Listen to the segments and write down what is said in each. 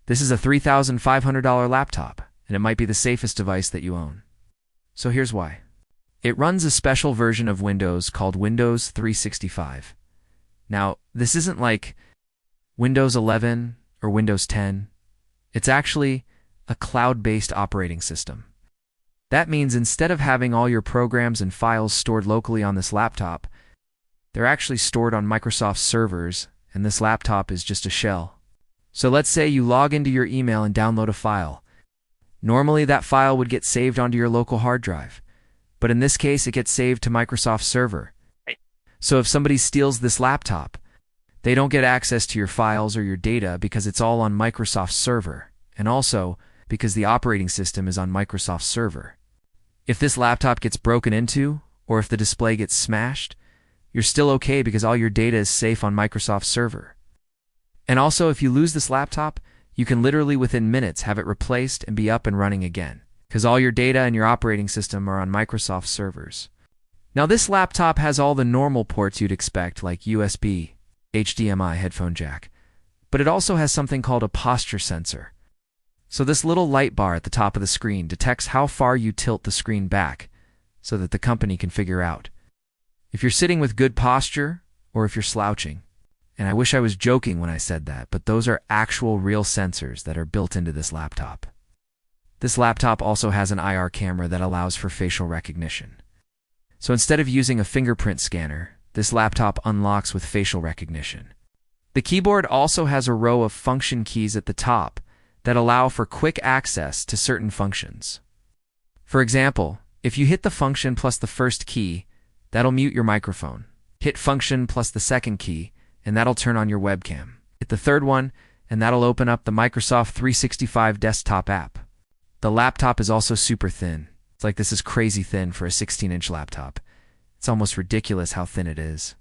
This is a $3,500 laptop, and it might be the safest device that you own. So here's why. It runs a special version of Windows called Windows 365. Now, this isn't like Windows 11 or Windows 10. It's actually a cloud-based operating system. That means instead of having all your programs and files stored locally on this laptop, they're actually stored on Microsoft servers, and this laptop is just a shell. So let's say you log into your email and download a file. Normally that file would get saved onto your local hard drive, but in this case it gets saved to Microsoft server. So if somebody steals this laptop, they don't get access to your files or your data because it's all on Microsoft server, and also because the operating system is on Microsoft server. If this laptop gets broken into, or if the display gets smashed, you're still okay because all your data is safe on Microsoft server. And also, if you lose this laptop, you can literally within minutes have it replaced and be up and running again, because all your data and your operating system are on Microsoft servers. Now this laptop has all the normal ports you'd expect, like USB, HDMI headphone jack, but it also has something called a posture sensor. So this little light bar at the top of the screen detects how far you tilt the screen back so that the company can figure out if you're sitting with good posture or if you're slouching. And I wish I was joking when I said that, but those are actual real sensors that are built into this laptop. This laptop also has an IR camera that allows for facial recognition. So instead of using a fingerprint scanner, this laptop unlocks with facial recognition. The keyboard also has a row of function keys at the top that allow for quick access to certain functions. For example, if you hit the function plus the first key, that'll mute your microphone. Hit function plus the second key, and that'll turn on your webcam. Hit the third one, and that'll open up the Microsoft 365 desktop app. The laptop is also super thin. It's like this is crazy thin for a 16-inch laptop. It's almost ridiculous how thin it is.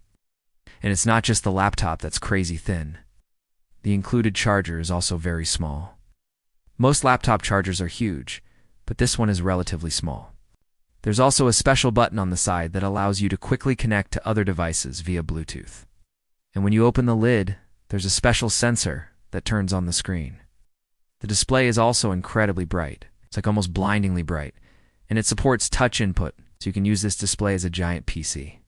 And it's not just the laptop that's crazy thin. The included charger is also very small. Most laptop chargers are huge, but this one is relatively small. There's also a special button on the side that allows you to quickly connect to other devices via Bluetooth. And when you open the lid, there's a special sensor that turns on the screen. The display is also incredibly bright. It's like almost blindingly bright, and it supports touch input, so you can use this display as a giant PC.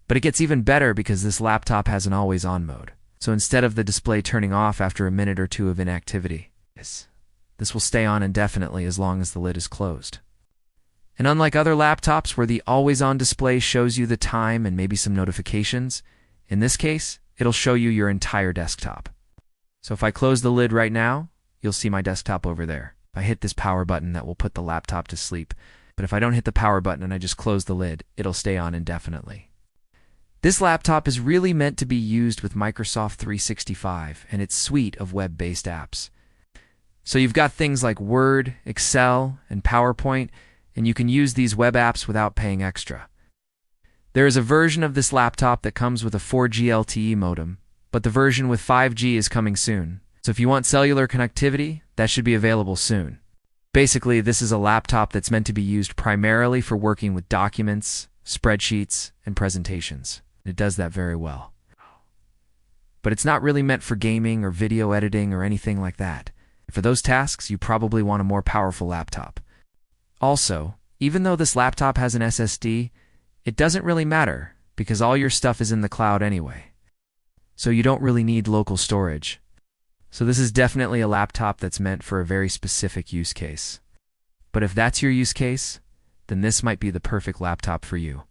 But it gets even better because this laptop has an always-on mode. So instead of the display turning off after a minute or two of inactivity, this will stay on indefinitely as long as the lid is closed. And unlike other laptops where the always-on display shows you the time and maybe some notifications, in this case, it'll show you your entire desktop. So if I close the lid right now, you'll see my desktop over there. If I hit this power button, that will put the laptop to sleep. But if I don't hit the power button and I just close the lid, it'll stay on indefinitely. This laptop is really meant to be used with Microsoft 365 and its suite of web-based apps. So you've got things like Word, Excel, and PowerPoint, and you can use these web apps without paying extra. There is a version of this laptop that comes with a 4G LTE modem, but the version with 5G is coming soon. So if you want cellular connectivity, that should be available soon. Basically, this is a laptop that's meant to be used primarily for working with documents, spreadsheets, and presentations. It does that very well. But it's not really meant for gaming or video editing or anything like that. For those tasks, you probably want a more powerful laptop. Also, even though this laptop has an SSD, it doesn't really matter because all your stuff is in the cloud anyway. So you don't really need local storage. So this is definitely a laptop that's meant for a very specific use case. But if that's your use case, then this might be the perfect laptop for you.